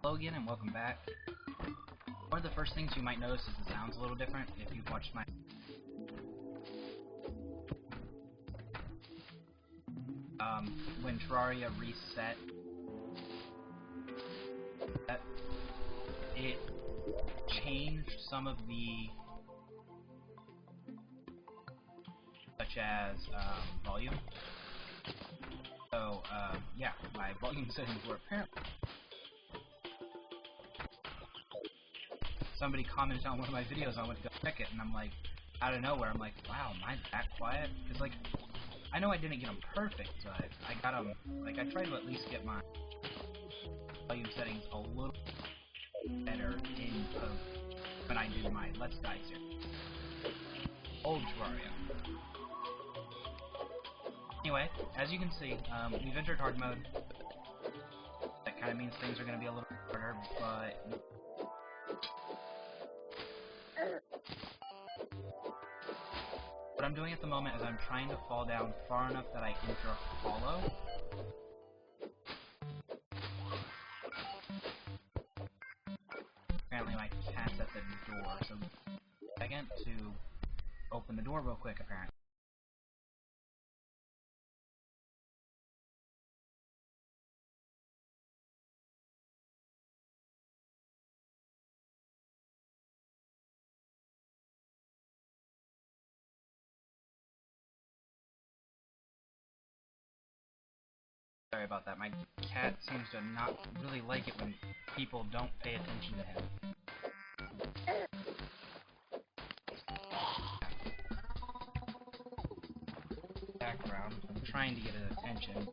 Hello again and welcome back. One of the first things you might notice is the sound's a little different if you've watched my when Terraria reset, it changed some of the such as volume. So yeah, my volume settings were apparently. Somebody commented on one of my videos, I went to go check it, and I'm like, out of nowhere, I'm like, wow, mine's that quiet? Because, like, I know I didn't get them perfect, but I got them, like, I tried to at least get my volume settings a little better in when I did my Let's Die series. Old Terraria. Anyway, as you can see, we've entered hard mode. That kind of means things are going to be a little harder, but what I'm doing at the moment is I'm trying to fall down far enough that I enter a hollow. Apparently my cat's at the door, so second to open the door real quick, apparently. Sorry about that, my cat seems to not really like it when people don't pay attention to him. Background, I'm trying to get his attention.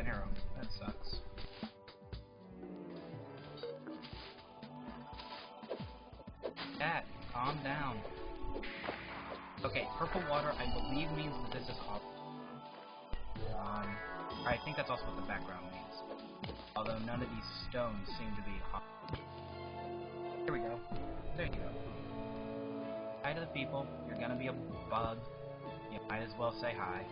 An arrow, that sucks. Cat, calm down. Okay, purple water, I believe means that this is hot. I think that's also what the background means. Although none of these stones seem to be hot. Here we go. There you go. Hi to the people. You're gonna be a bug. You might as well say hi.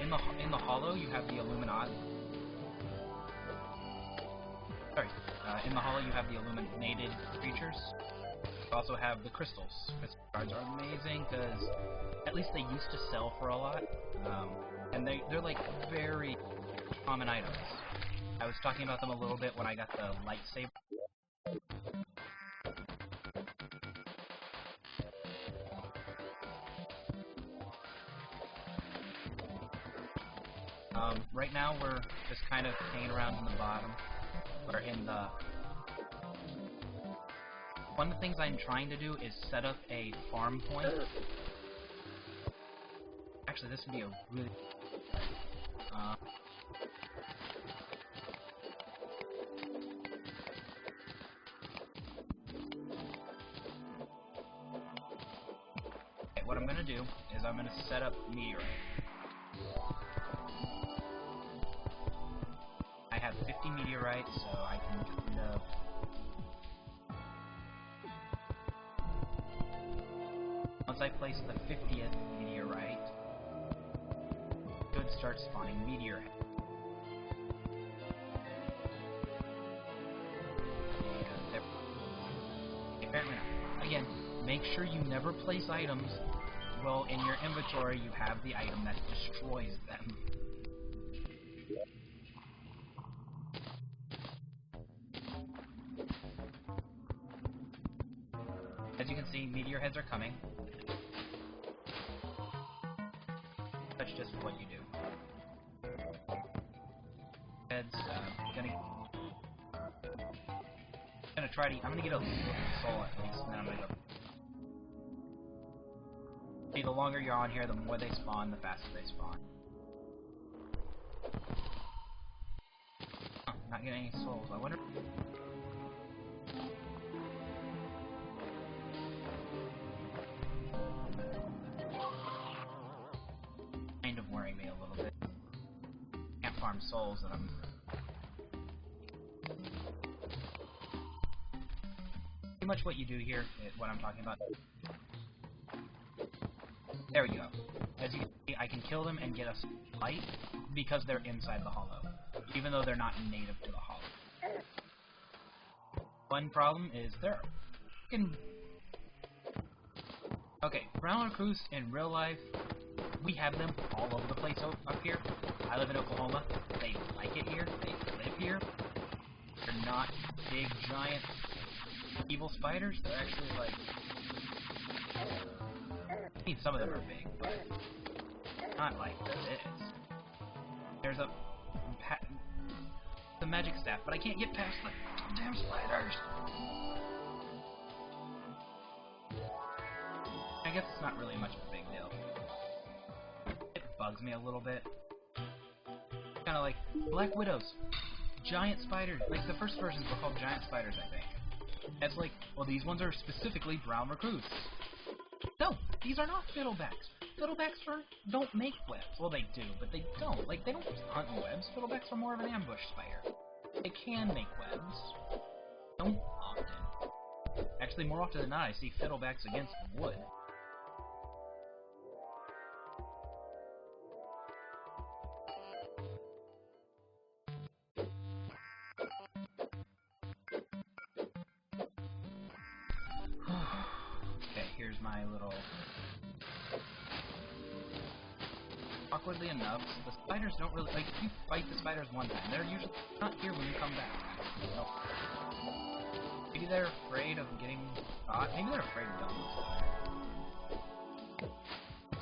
In the hollow, you have the Illuminati. Sorry. In the hollow, you have the illuminated creatures. You also have the crystals. Crystal cards are amazing because at least they used to sell for a lot, and they're like very common items. I was talking about them a little bit when I got the lightsaber. Right now we're just kind of hanging around in the bottom. We're in the... One of the things I'm trying to do is set up a farm point. Actually, this would be a really... Okay, what I'm gonna do is I'm gonna set up meteorite. I have 50 meteorites, so I can kind of... Once I place the 50th meteorite, it should start spawning meteorite. And there... Apparently not. Again, make sure you never place items. Well, in your inventory, you have the item that destroys them. As you can see, meteor heads are coming. That's just what you do. Heads, gonna try to... I'm gonna get a soul at least, and then I'm gonna go... See, the longer you're on here, the more they spawn, the faster they spawn. Huh, not getting any souls. I wonder... Kind of worrying me a little bit. Can't farm souls, and I'm... pretty much what you do here, what I'm talking about. There we go. As you can see, I can kill them and get a light because they're inside the hollow, even though they're not native to the hollow. One problem is they're fucking... Okay, brown recruits in real life, we have them all over the place up here. I live in Oklahoma. They like it here. They live here. They're not big, giant, evil spiders. They're actually like... I mean, some of them are big, but not like this. There's a magic staff, but I can't get past the damn spiders. I guess it's not really much of a big deal. It bugs me a little bit. Kind of like Black Widows, giant spiders. Like the first versions were called giant spiders, I think. That's like, well, these ones are specifically brown recruits. No, these are not fiddlebacks. Fiddlebacks don't make webs. Well, they do, but they don't. Like, they don't hunt in webs. Fiddlebacks are more of an ambush spider. They can make webs. Don't often. Actually, more often than not, I see fiddlebacks against wood. Okay, here's my little... Awkwardly enough, the spiders don't really... Like, you fight the spiders one time, they're usually not here when you come back. Nope. Maybe they're afraid of getting caught. Maybe they're afraid of killing us.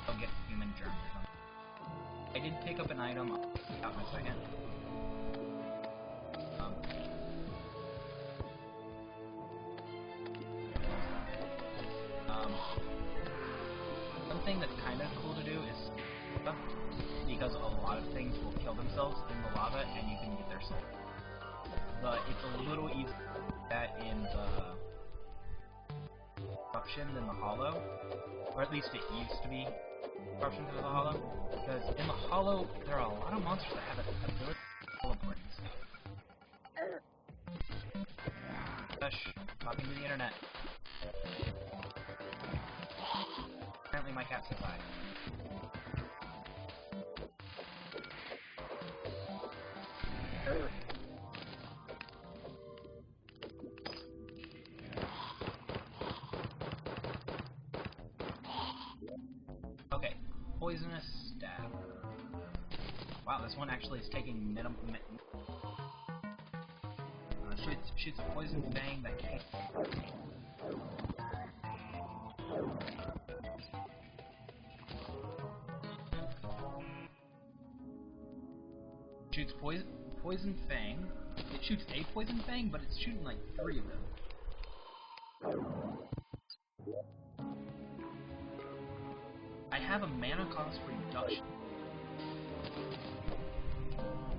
They'll get human germs or something. I did pick up an item. I'll check it out in a second. Something that's kind of cool to do is because a lot of things will kill themselves in the lava and you can get their soul. But it's a little easier to do that in the corruption than the hollow, or at least it used to be corruption to the hollow, because in the hollow there are a lot of monsters that have an ability to teleport and stuff. Gosh, talking to the internet. Apparently my cat says hi. Okay, poisonous stab. Wow, this one actually is taking minimum. Shoots a poison fang that can't. Shoots poison fang. It shoots a poison fang, but it's shooting like 3 of them. I have a mana cost reduction,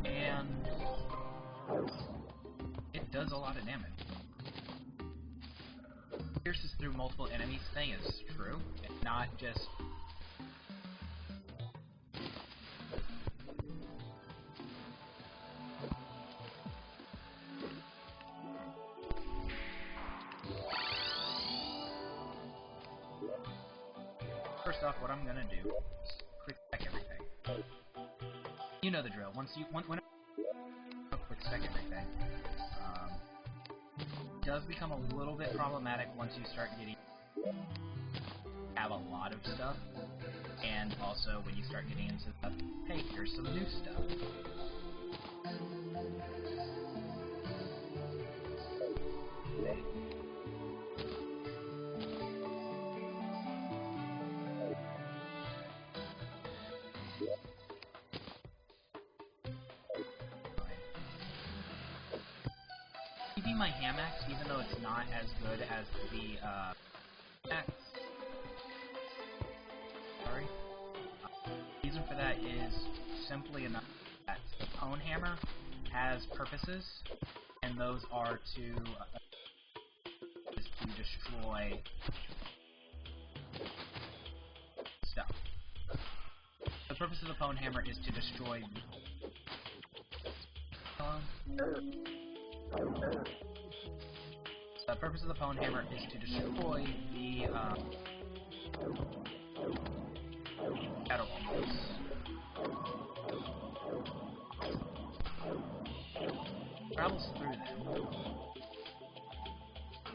and it does a lot of damage. Pierces through multiple enemies thing is true, and not just. First off, what I'm gonna do is quick stack everything. You know the drill. When quick stack everything, it does become a little bit problematic once you start getting have a lot of stuff, and also when you start getting into stuff. Hey, here's some new stuff. Keeping my ham axe, even though it's not as good as the axe. Sorry. The reason for that is simply enough that the cone hammer has purposes, and those are to destroy stuff. The purpose of the cone hammer is to destroy The purpose of the Pwn Hammer is to destroy the shadow altars. Travels through them.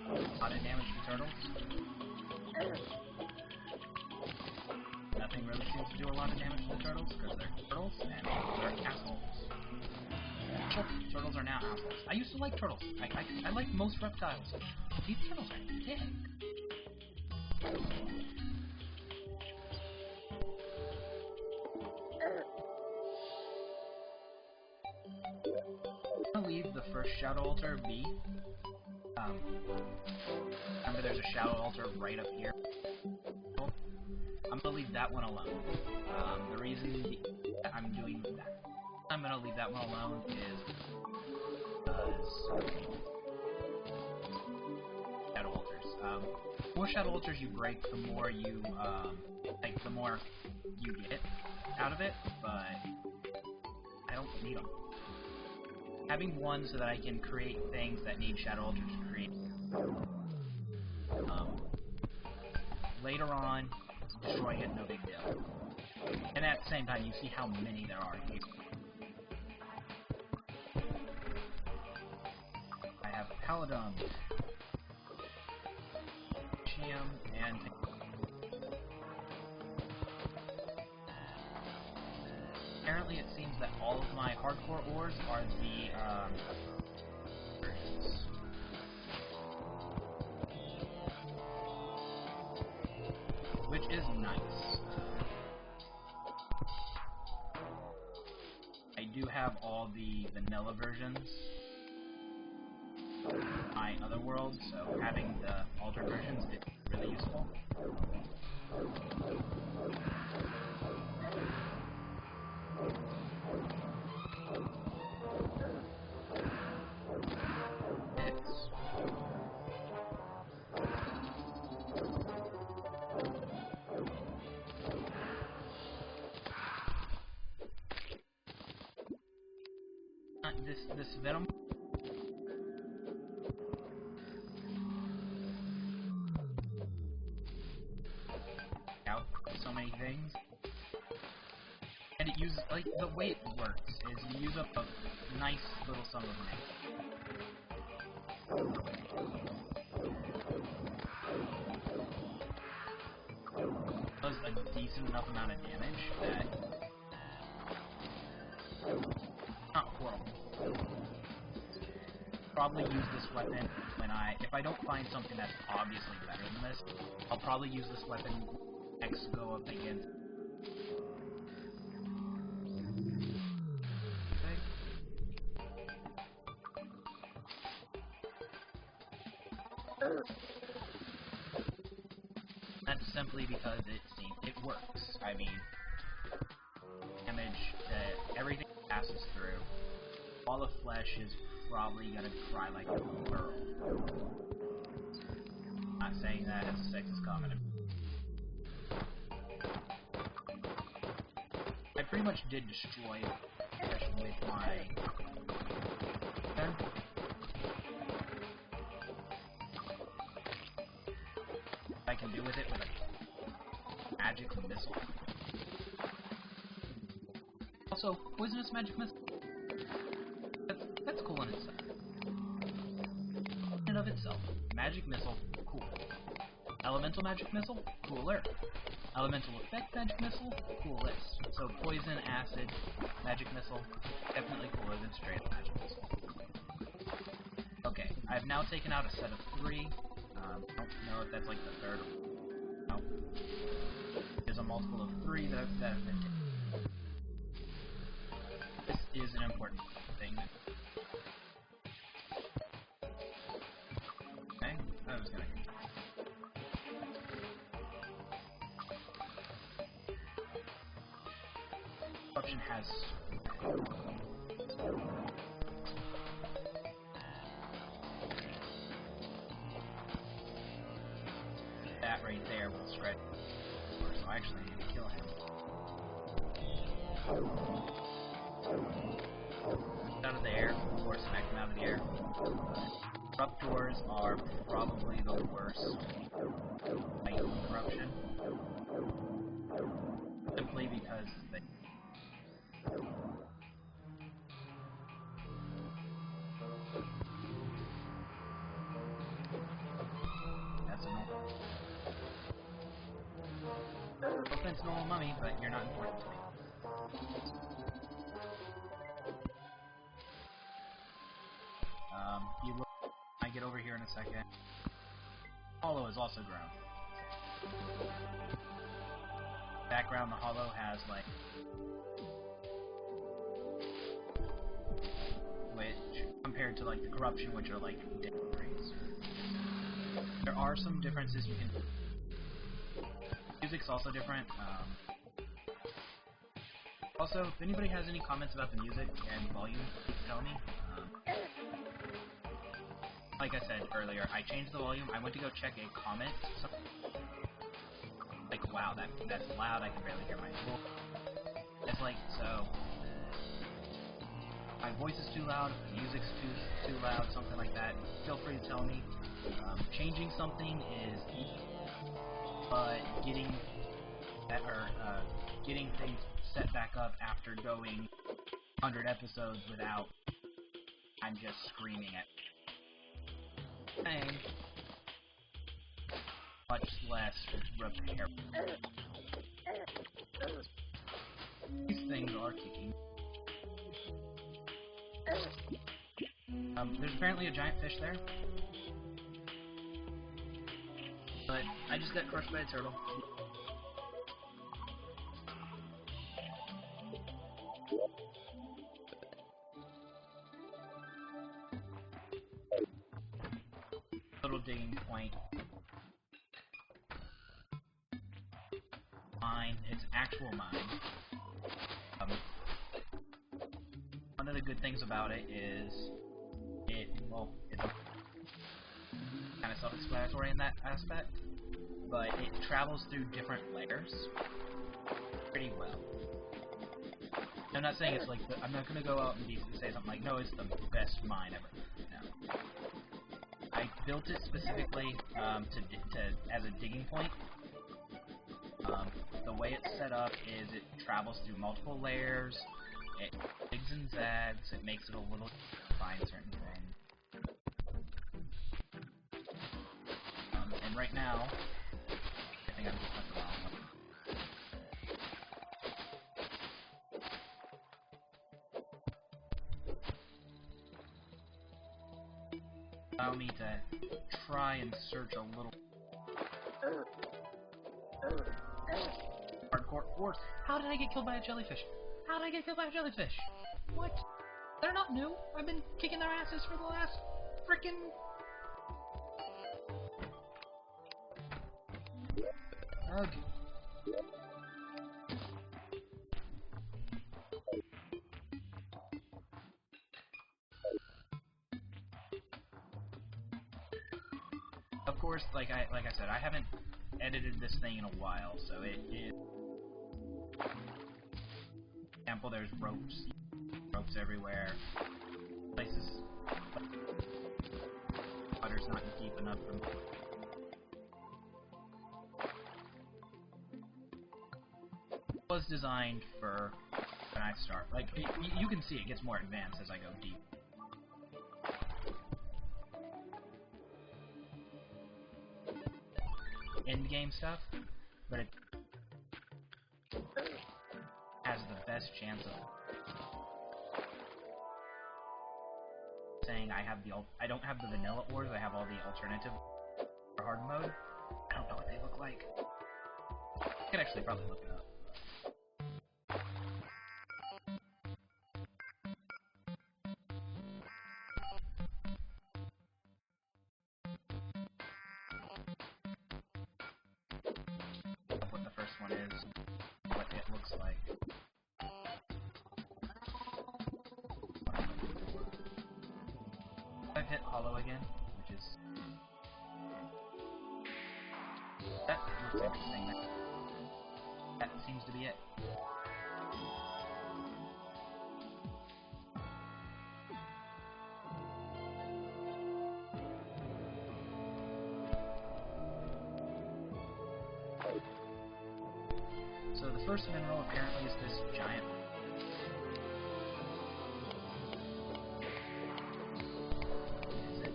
A lot of damage to turtles. Nothing really seems to do a lot of damage to the turtles because they're turtles and they're assholes. Turtles are now assholes. I used to like turtles. I like most reptiles. These turtles are dick. I'm gonna leave the first shadow altar be. Remember there's a shadow altar right up here. I'm gonna leave that one alone. The reason that I'm doing that, I'm gonna leave that one alone is because shadow altars. The more shadow altars you break, the more you the more you get out of it. But I don't need them. Having one so that I can create things that need shadow altars to create. Later on, destroying it, no big deal. And at the same time, you see how many there are here. I have Paladum, Chiam, and apparently it seems that all of my hardcore ores are the which is nice. I do have all the vanilla versions of my other worlds, so having the altered versions is really useful. This venom out so many things, and it uses like the way it works is you use up a nice little sum of money. Does a decent enough amount of damage that not horrible. Probably use this weapon when if I don't find something that's obviously better than this, I'll probably use this weapon next go up against. That's simply because it works. I mean, damage that everything passes through. All the flesh is probably gonna cry like a girl. Not saying that as a sexist comment. I pretty much did destroy flesh with my gun. I can do with it with a magic missile. Also, poisonous magic missile. That's cool in itself. In and of itself. Magic missile, cool. Elemental magic missile, cooler. Elemental effect magic missile, coolest. So poison, acid, magic missile, definitely cooler than straight up magic missile. Okay, I've now taken out a set of 3. I don't know if that's like the third or no. There's a multiple of 3 that have been taken. This is an important thing. Okay, I was gonna. Option has. That right there will spread. So I actually need to kill him. Out of the air, or smack him out of the air. Corrupt doors are probably the worst type of corruption. Simply because they... That's a normal. No offense, normal mummy, but you're not important to me. You will... I get over here in a second. Hollow is also grown. Background, the hollow has like... which, compared to like the corruption, which are like dead trees. There are some differences you can... Music's also different. Also, if anybody has any comments about the music and volume, please tell me. Like I said earlier, I changed the volume. I went to go check a comment. Like, wow, that's loud. I can barely hear my voice. It's like, so... my voice is too loud, the music's too loud, something like that. Feel free to tell me. Changing something is easy, but getting things set back up after going 100 episodes without I'm just screaming at thing, much less repair. These things are kicking. There's apparently a giant fish there. But I just got crushed by a turtle. Little digging point. Mine. It's actual mine. One of the good things about it is it's kind of self-explanatory in that aspect, but it travels through different layers pretty well. I'm not saying it's like I'm not gonna go out and say something like, no, it's the best mine ever. No. I built it specifically as a digging point. The way it's set up is it travels through multiple layers. It zigs and zags. It makes it a little to find certain things. And right now, I think I'm just at the wrong one. Allow me to try and search a little. Hardcore wars. How did I get killed by a jellyfish? How did I get killed by a jellyfish? What? They're not new. I've been kicking their asses for the last frickin'... Ugh. Of course, like I said, I haven't edited this thing in a while, so it for example, there's ropes everywhere. Places water's not deep enough for me. It was designed for when I start. Like you can see, it gets more advanced as I go deep. End game stuff, but it has the best chance of saying I don't have the vanilla ores, I have all the alternative for hard mode. I don't know what they look like. I could actually probably look it up. What the first one is, what it looks like. I've hit hollow again, which is... that looks interesting. That seems to be it. first mineral apparently is this giant. Is it?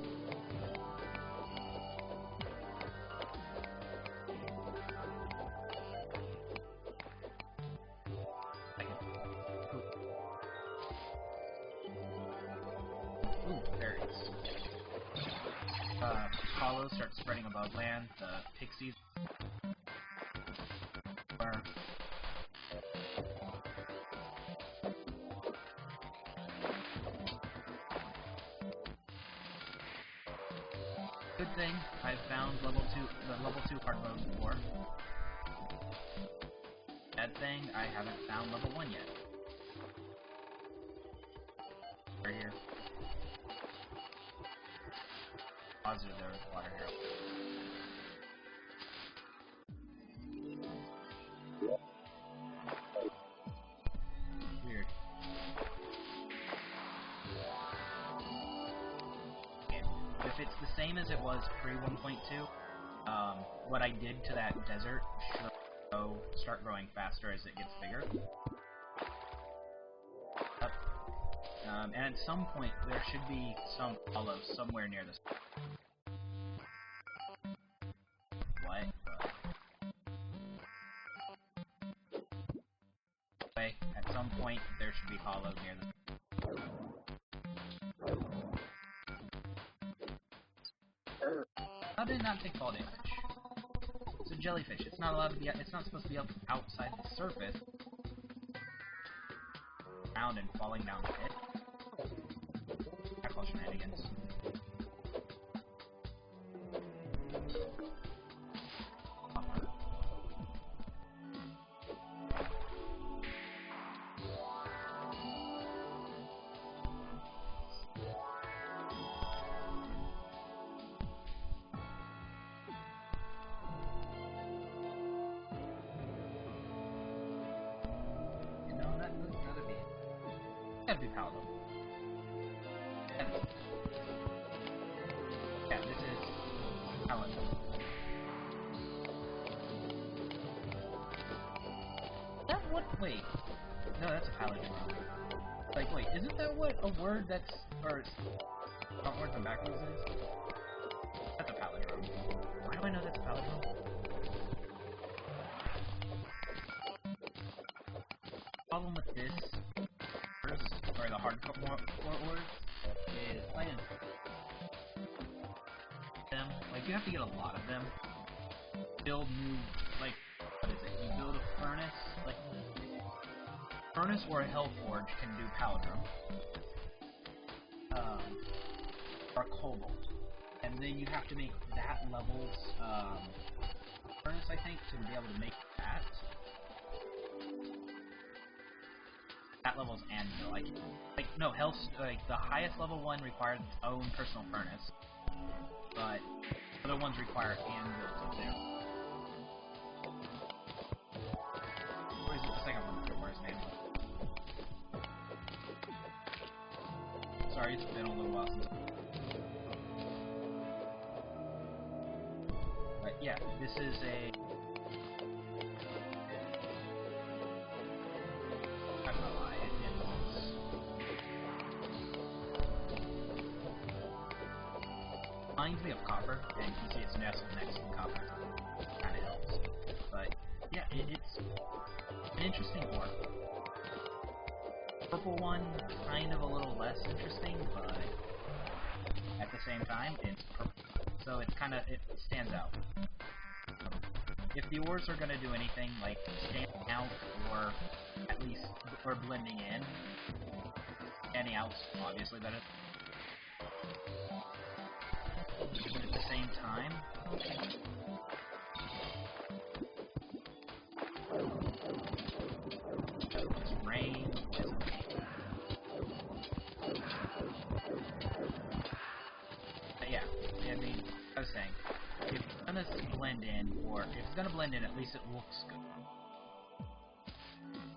Ooh, berries. Hollows start spreading above land. The pixies are. Good thing I found the level 2 hard mode before. Bad thing, I haven't found level 1 yet. Right here. Positive there was water here. Weird. If it's the same as it was pre 1.2, what I did to that desert should start growing faster as it gets bigger. And at some point, there should be some hollow somewhere near this. What? Anyway, at some point, there should be hollow near this. How did it not take fall damage? It's a jellyfish. It's not allowed to be. It's not supposed to be up outside the surface. Around and falling down the pit. Tackle shenanigans. Gotta be palatable. Yeah, this is palatable. That what? Wait. No, that's a palindrome. Like, wait, isn't that what a word that's or frontwards and backwards is? That's a palindrome. Why do I know that's a palindrome? Problem with this. Or the hardcore words is playing them. Like, you have to get a lot of them. Build new, like, what is it? You build a furnace, like, furnace or a hellforge can do palindrome. Or cobalt. And then you have to make that level's, furnace, I think, to be able to make that. That level's anvil, like no, hell's like the highest level one requires its own personal furnace, but other ones require anvil to do. Or is it the second one that requires an anvil? Sorry, it's been a little while since. But yeah, this is a. Reminds me of copper, and you can see it's nestled next to copper. Kind of helps. But, yeah, it's an interesting ore. Purple one, kind of a little less interesting, but at the same time, it's purple. So it's kind of, it stands out. If the ores are going to do anything, like standing out, or at least, or blending in, standing out's obviously better. But at the same time, it's rain. But yeah, I mean, I was saying, if it's gonna blend in, or if it's gonna blend in, at least it looks good.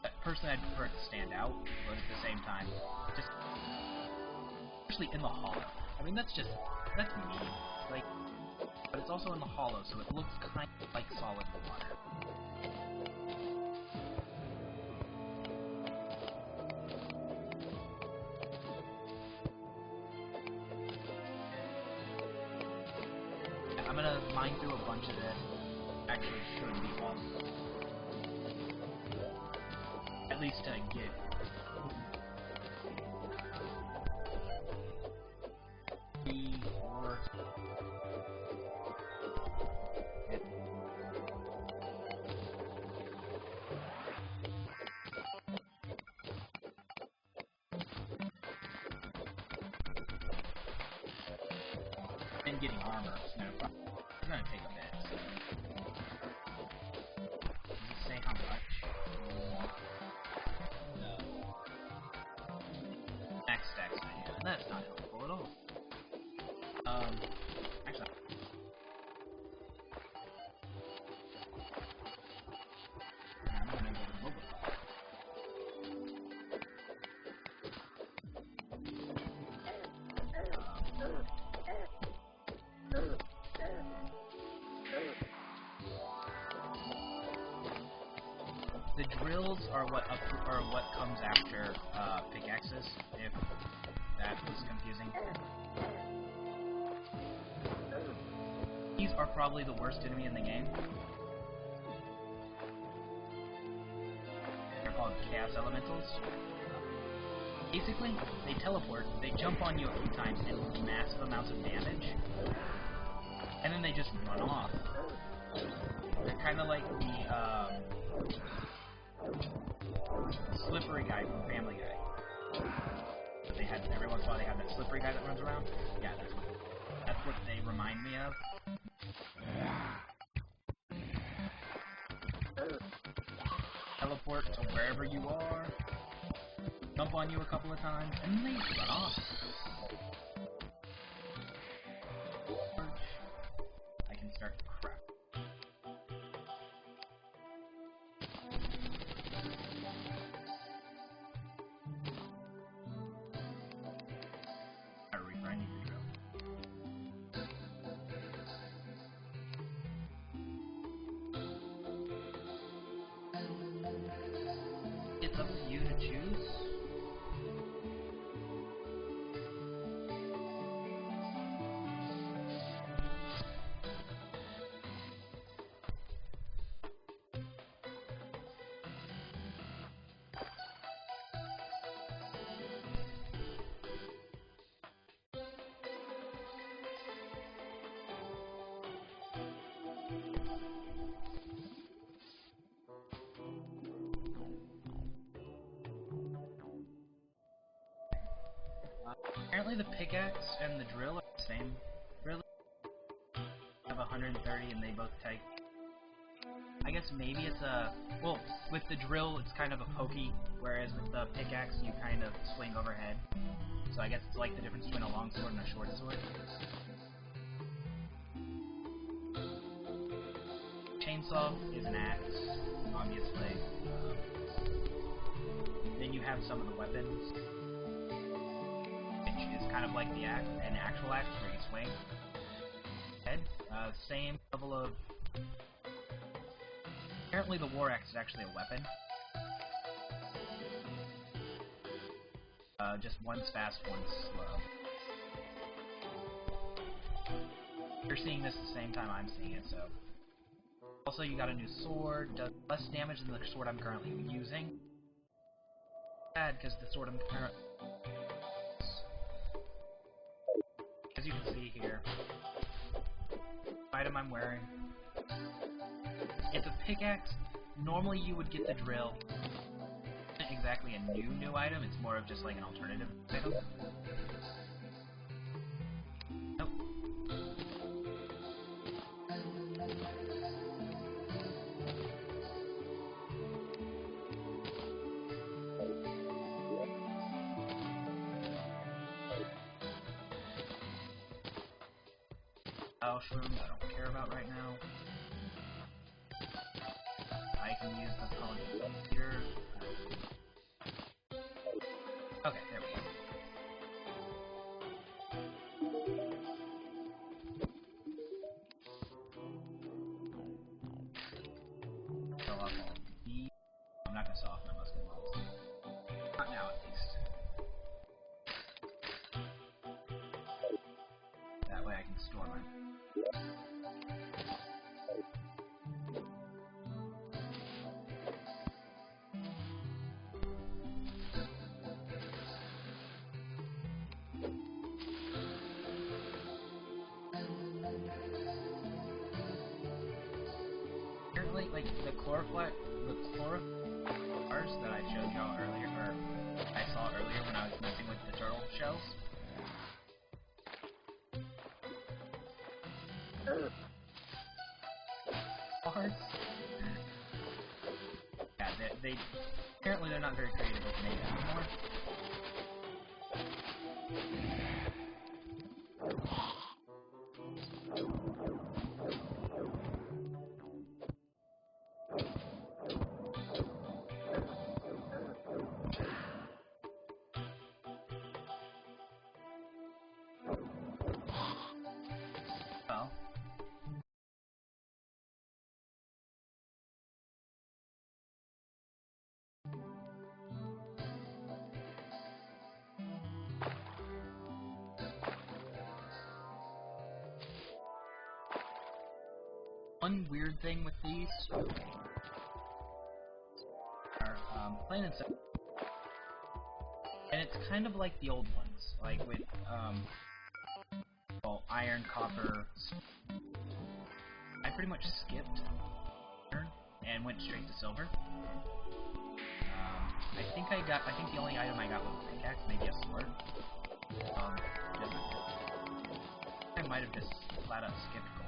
But personally, I'd prefer it to stand out, but at the same time, just especially in the hollow. I mean, that's mean. Like, but it's also in the hollow, so it looks kind of like solid water. I'm gonna mine through a bunch of this. Actually, should be awesome. At least to get. Three, four. And getting armor is gonna take a bit. So. Does it say how much? No. Max stacks, yeah, that's not helpful at all. Actually. I'm gonna go to mobile. The drills are what comes after pickaxes, if that was confusing. These are probably the worst enemy in the game. They're called Chaos Elementals. Basically, they teleport, they jump on you a few times and do massive amounts of damage, and then they just run off. They're kind of like the slippery guy from Family Guy. They had every once in a while they have that slippery guy that runs around. Yeah, that's what they remind me of. Teleport to wherever you are, jump on you a couple of times, and then they run off. I can start to craft. Gotta refriend the drill. It's up to you to choose. Apparently the pickaxe and the drill are the same. Really? I have 130 and they both take. I guess maybe it's a... Well, with the drill it's kind of a pokey, whereas with the pickaxe you kind of swing overhead. So I guess it's like the difference between a long sword and a short sword. Chainsaw is an axe, obviously. Then you have some of the weapons. Is kind of like the an actual axe where you swing. Head, same level of. Apparently, the war axe is actually a weapon. Just one's fast, one's slow. You're seeing this at the same time I'm seeing it, so. Also, you got a new sword. Does less damage than the sword I'm currently using. Bad because the sword I'm currently. As you can see here, item I'm wearing. It's a pickaxe. Normally you would get the drill. It's not exactly a new item, it's more of just like an alternative item. Nope. Shrooms I don't care about right now. I can use the phone here. Okay, there we go. Sell off all these. I'm not gonna sell off my musket balls. Not now, at least. That way I can store mine. the chlorophars that I showed y'all earlier, or I saw earlier when I was messing with the turtle shells. Yeah, they apparently they're not very creative with names anymore. Well. One weird thing with these are plain and simple, and it's kind of like the old ones, like with well, iron, copper. I pretty much skipped iron and went straight to silver. I think the only item I got was a pickaxe, maybe a sword. I might have just flat out skipped gold.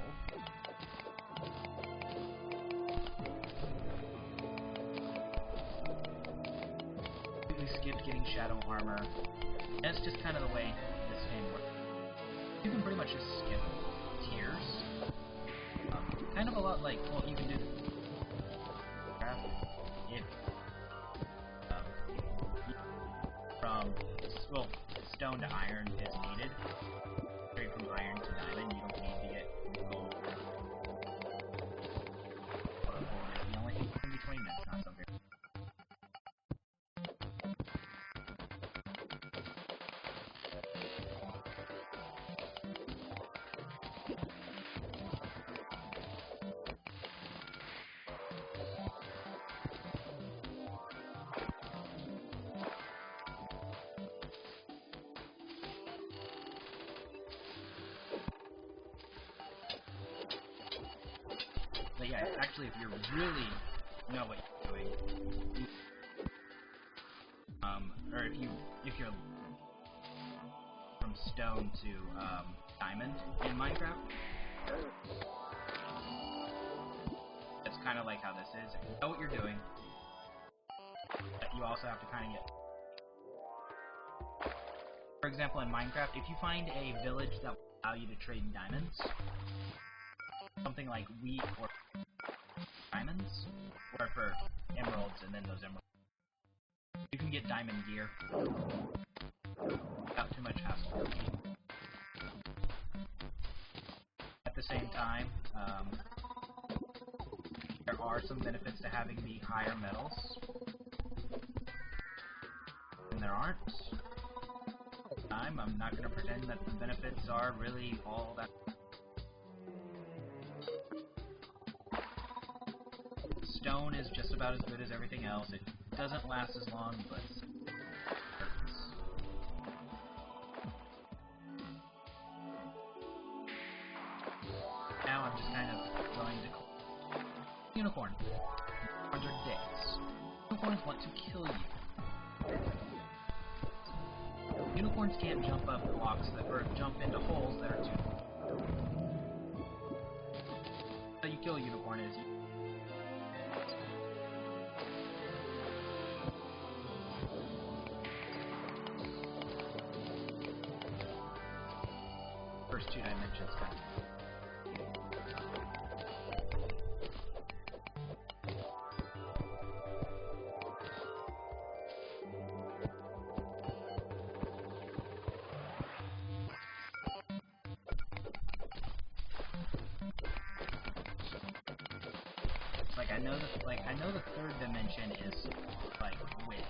Skipped getting shadow armor. That's just kind of the way this game works. You can pretty much just skip tiers. Kind of a lot like, well, you can do if from, well, stone to iron is needed. Straight from iron to diamond, you don't need to get gold. Gold is the only thing in between, that's not so very. But yeah, actually, if you really know what you're doing, or if you're from stone to diamond in Minecraft, that's kind of like how this is. If you know what you're doing, but you also have to kind of get. For example, in Minecraft, if you find a village that will allow you to trade diamonds, something like wheat or diamonds, or for emeralds, and then those emeralds, you can get diamond gear without too much hassle. At the same time, there are some benefits to having the higher metals, and there aren't. I'm not going to pretend that the benefits are really all that. Stone is just about as good as everything else. It doesn't last as long, but it hurts. Now I'm just kind of going to unicorn. Unicorns are dicks. Unicorns want to kill you. Unicorns can't jump up blocks or jump into holes that are too. How you kill a unicorn is you. First 2 dimensions kind of. I know the 3rd dimension is like width.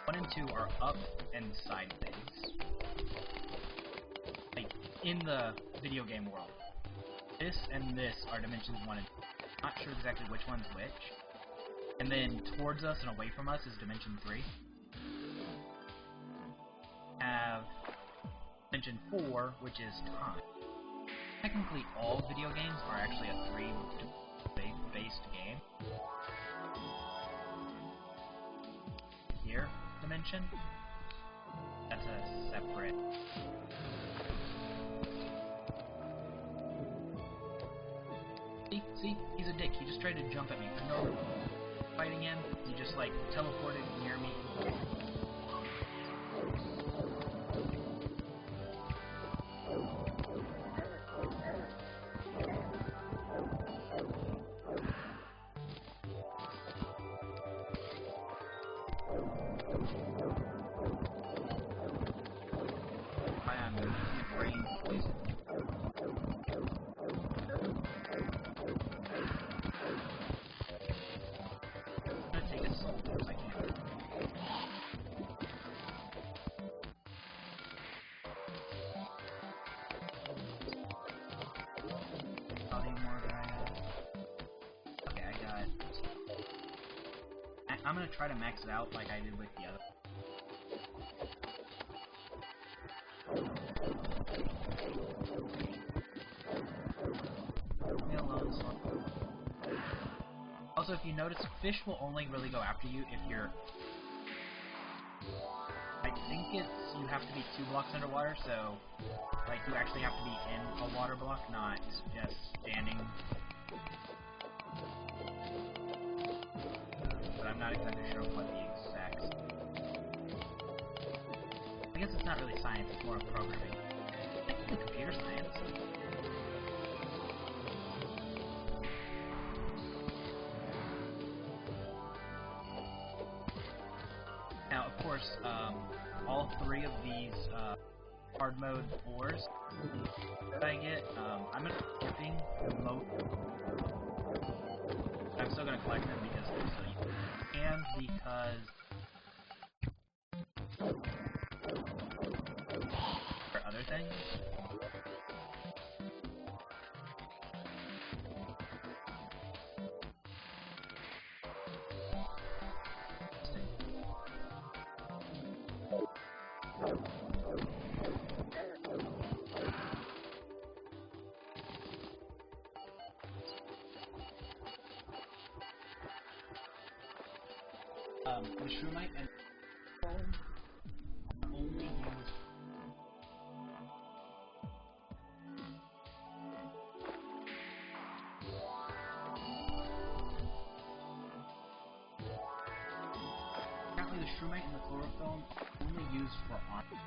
1 and 2 are up and side things. Like in the video game world, this and this are dimensions 1 and 2. Not sure exactly which one's which. And then towards us and away from us is dimension 3. Have Dimension 4, which is time. Technically, all video games are actually a 3-based game. Here, dimension. That's a separate. See? He's a dick. He just tried to jump at me. For no reason. Fighting him, he just, like, teleported near me. I'm gonna try to max it out like I did with the other. Leave me alone, son. Also, if you notice, fish will only really go after you if you're... I think it's... you have to be 2 blocks underwater, so... like, you actually have to be in a water block, not just standing. But I'm not exactly sure what the exact... I guess it's not really science, it's more of programming. Technically computer science. Now, of course, all 3 of these hard mode ores that I get, I'm going to be skipping most. I'm still going to collect them because they're still useful. And because for other things. The Shroomite and only use apparently the Shroomite and the chlorophyll are only used for axes.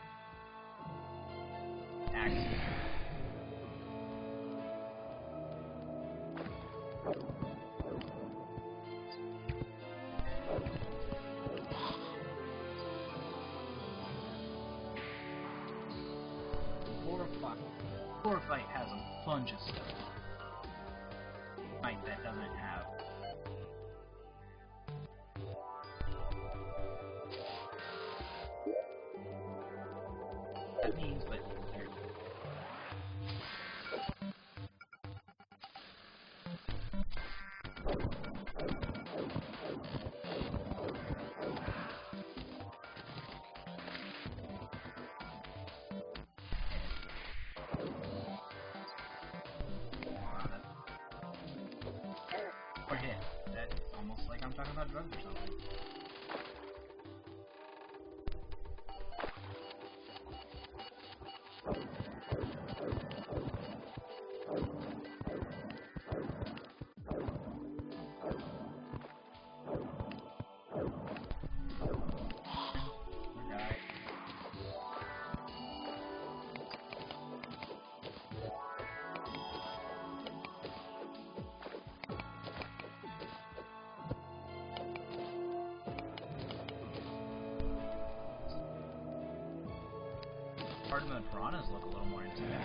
Chlorophyte has a bunch of stuff. Right, that doesn't have. That means, but there. Or hit. That's almost like I'm talking about drugs or something. Hard mode piranhas look a little more intimidating.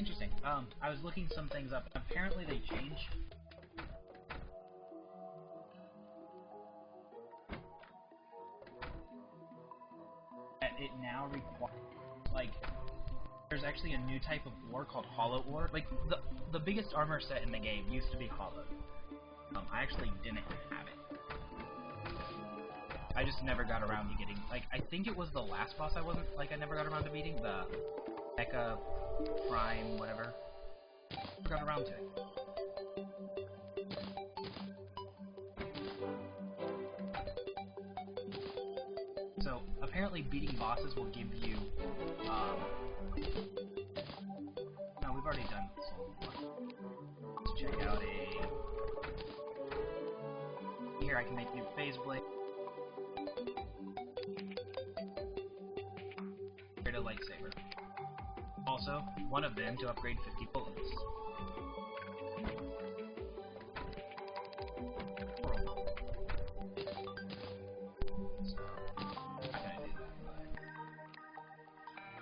interesting. I was looking some things up. Apparently they changed. It now requires, like, there's actually a new type of ore called hollow ore. Like, the biggest armor set in the game used to be hollow. I actually didn't have it. I just never got around to getting, like, I think it was the last boss I never got around to beating, the Mecha Prime, whatever. Never got around to it. So, apparently beating bosses will give you, no, we've already done this. Let's check out here I can make new phase blade. Create a lightsaber. Also, one of them to upgrade 50 bullets.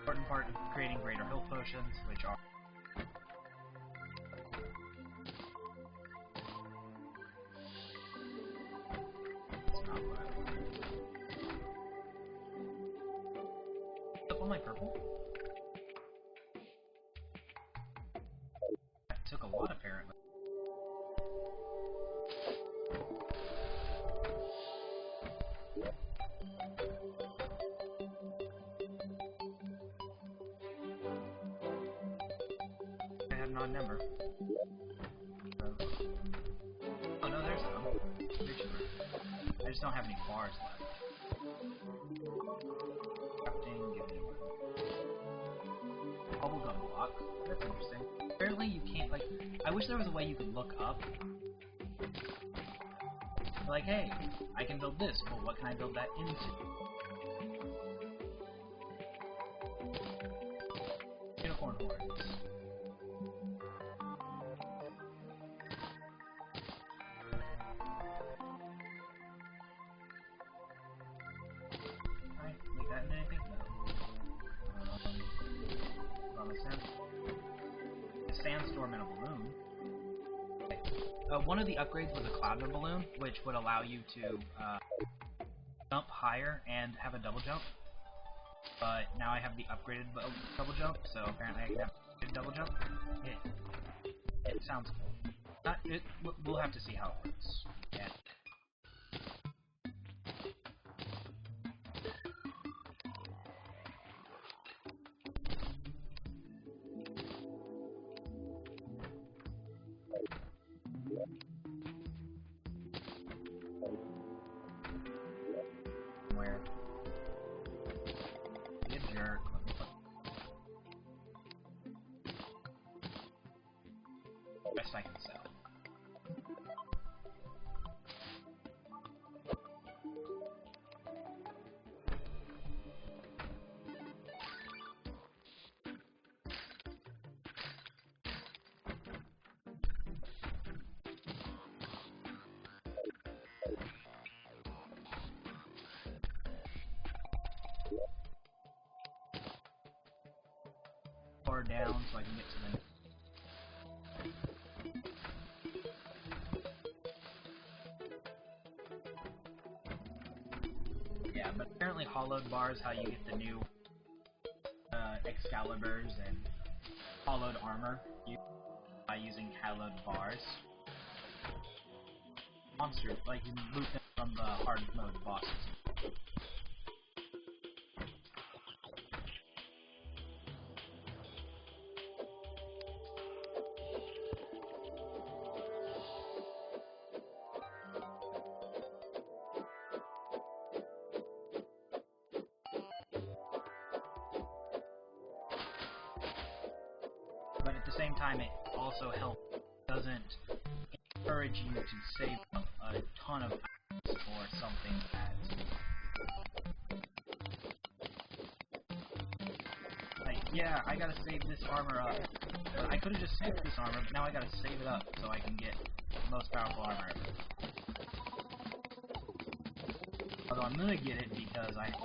Important part of creating greater health potions, which are it's not what I wanted. Up on my purple? That took a lot apparently. I have an odd number. Oh no, there's some. I just don't have any bars left. Crafting, give me one. Bubblegum block. That's interesting. Apparently you can't, like, I wish there was a way you could look up. Like, hey, I can build this. Well, what can I build that into? Unicorn horns. Alright, make that into anything? No. A sandstorm and a balloon. Okay. One of the upgrades was a cloud and balloon, which would allow you to jump higher and have a double jump. But now I have the upgraded double jump, so apparently I can have a double jump. It sounds cool. We'll have to see how it works. Yeah. Where? You jerk. Best I can sell. Far down so I can get to them. Yeah, but apparently hollowed bars how you get the new Excaliburs and hollowed armor by using hallowed bars. Monsters, like you loot them from the hard mode bosses. But at the same time, it also doesn't encourage you to save up a ton of items for something that, like, yeah, I gotta save this armor up. But I could've just saved this armor, but now I gotta save it up so I can get the most powerful armor ever. Although I'm gonna get it because I have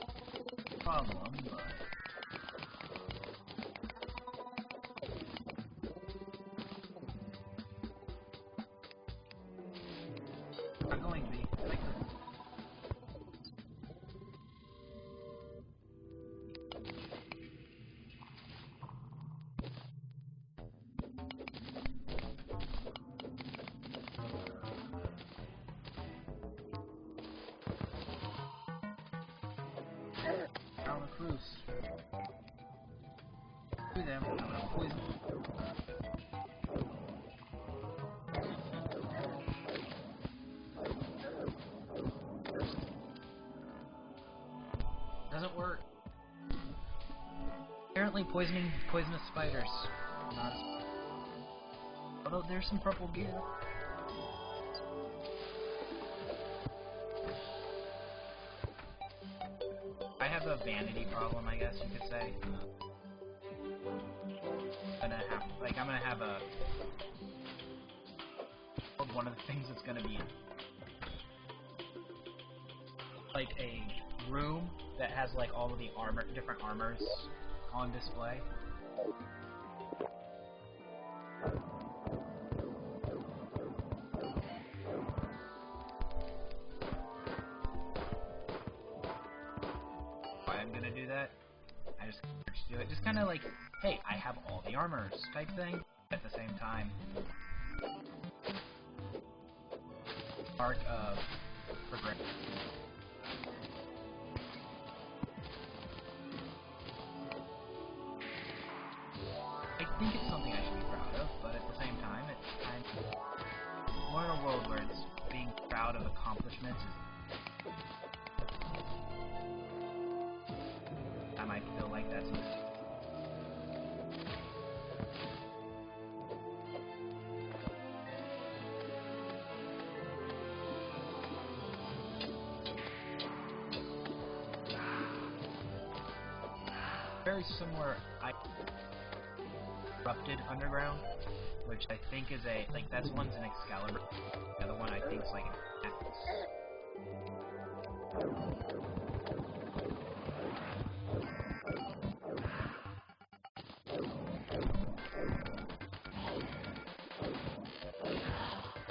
a problem, but Bruce. Do them. I'm gonna poison. Doesn't work. Apparently poisonous spiders. Not as although there's some purple gear. I have a vanity problem, I guess you could say. I'm gonna have a one of the things that's gonna be like a room that has like all of the different armors on display. Why I'm gonna do that? I just do it. Just kind of like, hey, I have all the armors type thing. At the same time, arc of progression. I think it's something I should be proud of, but at the same time, it's kind of we're in a world where it's being proud of accomplishments. I might feel like that's a mistake. Very similar. I Corrupted Underground, which I think is a that's one's an Excalibur. The other one I think is like an axe.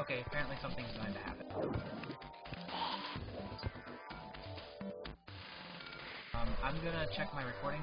Okay, apparently something's going to happen. I'm gonna check my recording.